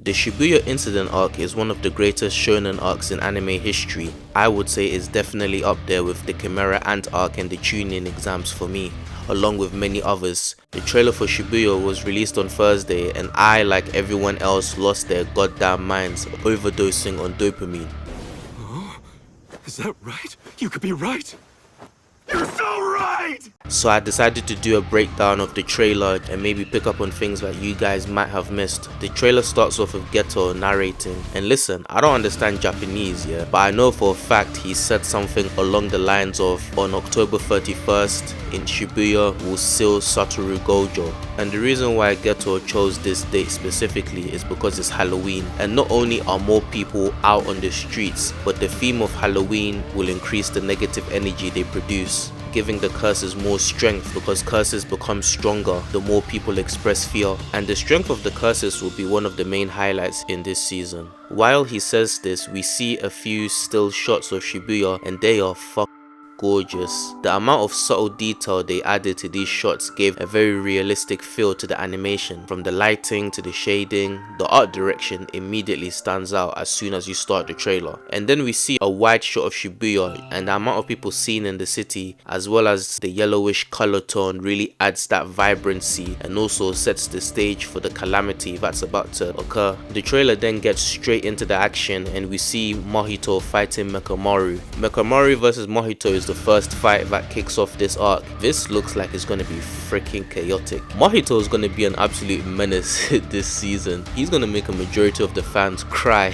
The Shibuya Incident arc is one of the greatest shonen arcs in anime history. I would say it's definitely up there with the Chimera Ant arc and the Chunin exams for me, along with many others. The trailer for Shibuya was released on Thursday and I, like everyone else, lost their goddamn minds overdosing on dopamine. Oh, is that right? You could be right. You're so right! So I decided to do a breakdown of the trailer and maybe pick up on things that you guys might have missed. The trailer starts off with Geto narrating, and listen, I don't understand Japanese, yeah, but I know for a fact he said something along the lines of, on October 31st in Shibuya we'll seal Satoru Gojo. And the reason why Geto chose this date specifically is because it's Halloween, and not only are more people out on the streets, but the theme of Halloween will increase the negative energy they produce, giving the curses more strength because curses become stronger the more people express fear, and the strength of the curses will be one of the main highlights in this season. While he says this, we see a few still shots of Shibuya and they are gorgeous. The amount of subtle detail they added to these shots gave a very realistic feel to the animation. From the lighting to the shading, the art direction immediately stands out as soon as you start the trailer. And then we see a wide shot of Shibuya, and the amount of people seen in the city as well as the yellowish color tone really adds that vibrancy and also sets the stage for the calamity that's about to occur. The trailer then gets straight into the action and we see Mahito fighting Mekamaru. Mekamaru versus Mahito is the first fight that kicks off this arc. This looks like it's going to be freaking chaotic. Mahito is going to be an absolute menace this season. He's going to make a majority of the fans cry.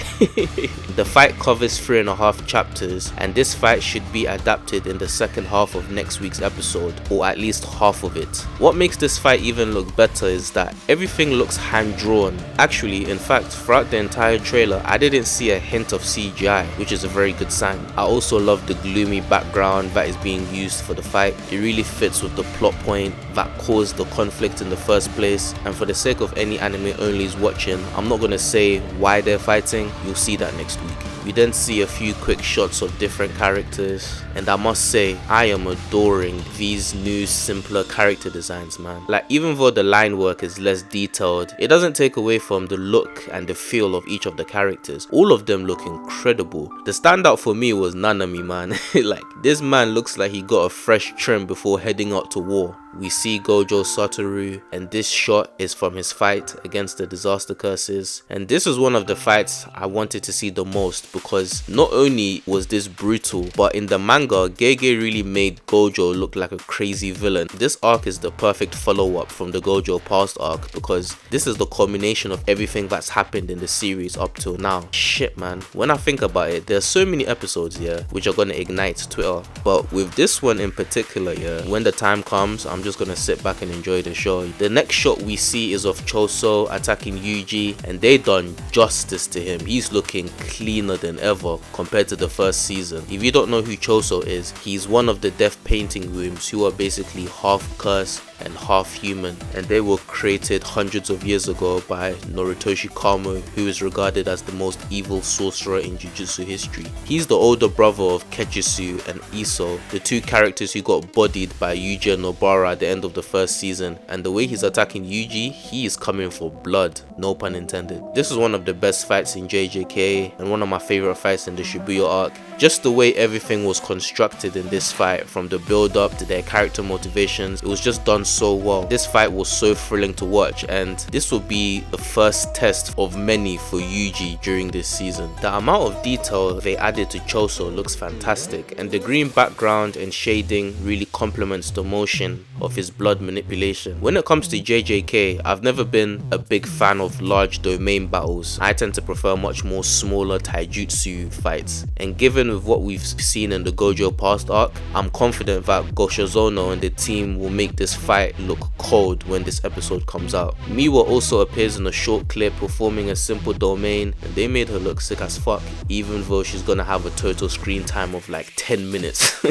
The fight covers 3.5 chapters and this fight should be adapted in the second half of next week's episode, or at least half of it. What makes this fight even look better is that everything looks hand drawn. Actually, in fact, throughout the entire trailer I didn't see a hint of CGI, which is a very good sign. I also love the gloomy background that is being used for the fight. It really fits with the plot point that caused the conflict in the first place, and for the sake of any anime onlys watching, I'm not gonna say why they're fighting, you'll see that next week. We then see a few quick shots of different characters, and I must say I am adoring these new simpler character designs, man. Like, even though the line work is less detailed, it doesn't take away from the look and the feel of each of the characters. All of them look incredible. The standout for me was Nanami, man. Like, this man looks like he got a fresh trim before heading out to war. We see Gojo Satoru, and this shot is from his fight against the disaster curses, and this is one of the fights I wanted to see the most because not only was this brutal, but in the manga Gege really made Gojo look like a crazy villain. This arc is the perfect follow-up from the Gojo past arc because this is the culmination of everything that's happened in the series up till now. Shit, man, when I think about it, there's so many episodes here which are gonna ignite Twitter, but with this one in particular, yeah, when the time comes, I'm just gonna sit back and enjoy the show. The next shot we see is of Choso attacking Yuji, and they done justice to him. He's looking cleaner than ever compared to the first season. If you don't know who Choso is, he's one of the death painting rooms who are basically half cursed and half human, and they were created hundreds of years ago by Noritoshi Kamo, who is regarded as the most evil sorcerer in Jujutsu history. He's the older brother of Ketsusu and Iso, the two characters who got bodied by Yuji and Nobara at the end of the first season, and the way he's attacking Yuji, he is coming for blood, no pun intended. This is one of the best fights in JJK and one of my favorite fights in the Shibuya arc. Just the way everything was constructed in this fight, from the build up to their character motivations, it was just done so well. This fight was so thrilling to watch, and this will be the first test of many for Yuji during this season. The amount of detail they added to Choso looks fantastic, and the green background and shading really complements the motion of his blood manipulation. When it comes to JJK, I've never been a big fan of large domain battles. I tend to prefer much more smaller taijutsu fights, and given with what we've seen in the Gojo past arc, I'm confident that Goshozono and the team will make this fight look cold when this episode comes out. Miwa also appears in a short clip performing a simple domain, and they made her look sick as fuck, even though she's gonna have a total screen time of like 10 minutes.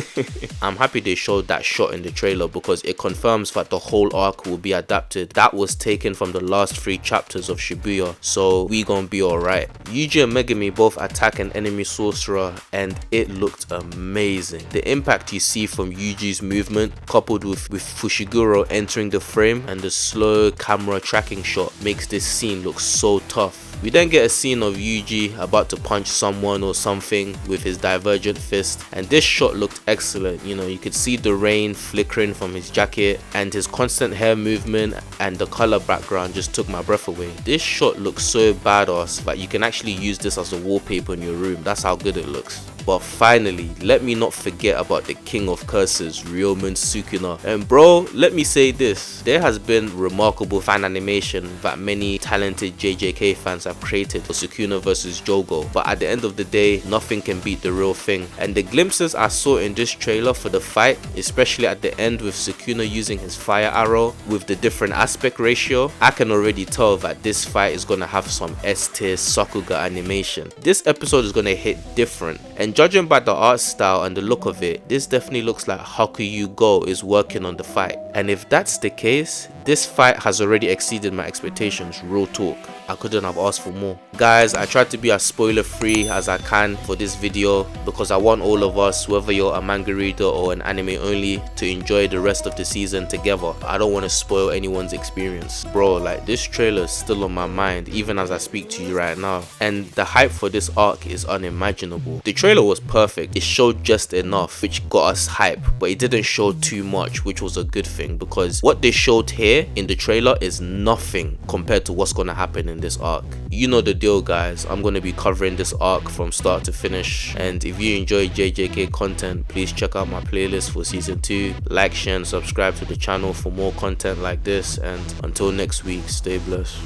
I'm happy they showed that shot in the trailer because it confirms that the whole arc will be adapted. That was taken from the last 3 chapters of Shibuya, so we gonna be alright. Yuji and Megami both attack an enemy sorcerer and it looked amazing. The impact you see from Yuji's movement coupled with Fushiguro arrow entering the frame, and the slow camera tracking shot makes this scene look so tough. We then get a scene of Yuji about to punch someone or something with his divergent fist, and this shot looked excellent. You know, you could see the rain flickering from his jacket, and his constant hair movement and the color background just took my breath away. This shot looks so badass that you can actually use this as a wallpaper in your room. That's how good it looks. But finally, let me not forget about the king of curses, Ryomen Sukuna. And bro, let me say this, there has been remarkable fan animation that many talented JJK fans have created for Sukuna vs Jogo, but at the end of the day, nothing can beat the real thing. And the glimpses I saw in this trailer for the fight, especially at the end with Sukuna using his fire arrow with the different aspect ratio, I can already tell that this fight is gonna have some S-tier Sakuga animation. This episode is gonna hit different, and judging by the art style and the look of it, this definitely looks like Hakuyu Go is working on the fight. And if that's the case, this fight has already exceeded my expectations, real talk. I couldn't have asked for more. Guys, I tried to be as spoiler free as I can for this video because I want all of us, whether you're a manga reader or an anime only, to enjoy the rest of the season together. I don't want to spoil anyone's experience. Bro, like, this trailer is still on my mind even as I speak to you right now, and the hype for this arc is unimaginable. The trailer was perfect. It showed just enough which got us hype, but it didn't show too much, which was a good thing, because what they showed here in the trailer is nothing compared to what's gonna happen in this arc. You know the deal, guys. I'm gonna be covering this arc from start to finish, and if you enjoy JJK content, please check out my playlist for season 2. Like, share and subscribe to the channel for more content like this, and until next week, stay blessed.